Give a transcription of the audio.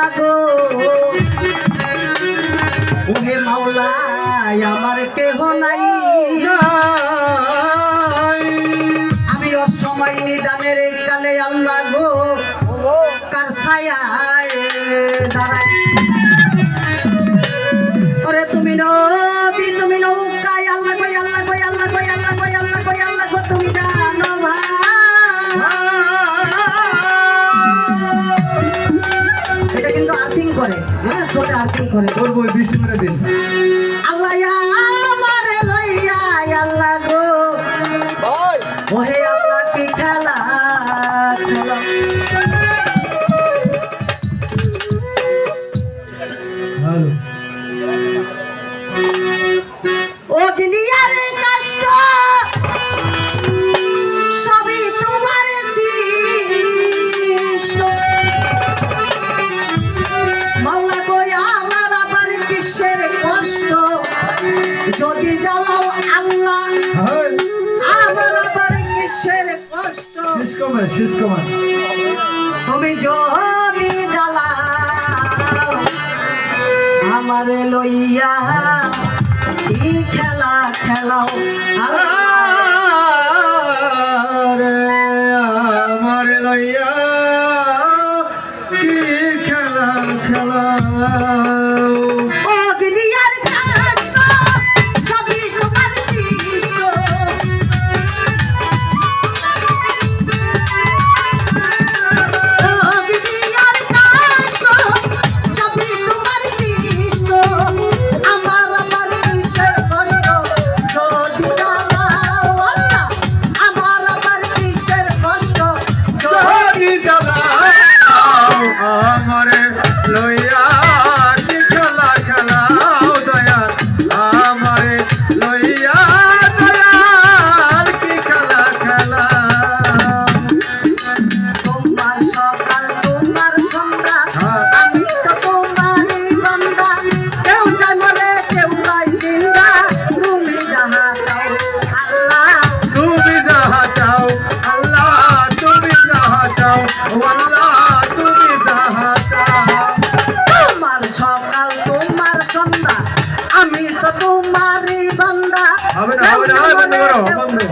আল্লাহ গো ওহে মাওলা আমার কেহ নাই আমি অসময় নিদানের এই কালে আল্লাহ গো কার ছায়ায় দাঁড়াই ওরে তুমি নদী তুমি নৌকায় আল্লাহ গো আল্লাহ গো আল্লাহ গো আল্লাহ গো আল্লাহ গো আল্লাহ গো তুমি জানো ভাই এটা কিন্তু আর্থিং করে হ্যাঁ ছোট আর্থিং করে করবো 20 মিনিট দিন আল্লাহ আমারে লইয়া আল্লাহ গো ওহে আল্লাহ কি খেলা খেলা হ্যালো ও দুনিয়ার কষ্ট সবই তোমার সৃষ্ট মাওলা গো আমার আবার কিসের কষ্ট যদি জ্বালাও আল্লাহ আমার আবার কিসের কষ্ট শেষ কমান তুমি যদি জ্বালাও আমারে লইয়া কি খেলা খেলাও আমার লইয়া কি খেলা খেলা ও দুনিয়ার কষ্ট সবই তোমার সৃষ্ট ও দুনিয়ার কষ্ট সবই তোমার সৃষ্ট আমার আবার কিসের কষ্ট যদি জ্বালাও আল্লাহ আমার আবার কিসের কষ্ট যদি আমারে লইয়া কি খেলা খেলাও দয়াল আমারে লইয়া দয়াল কি খেলা খেলা তোমার সকাল তোমার সন্ধ্যা আমি তো তোমারই বান্দা কেউ যায় বলে কেউ নাই জিন্দা তুমি যাহা চাও আল্লাহ তুমি যাহা চাও আল্লাহ তুমি যাহা চাও ও আল্লাহ তুমি যাহা চাও তোমার সকাল তোমার সন্ধ্যা আমি তো তোমারই বান্দা হবে না কেউ হবে না যায় বন্ধ বলে করো কেউ বন্ধ নাই।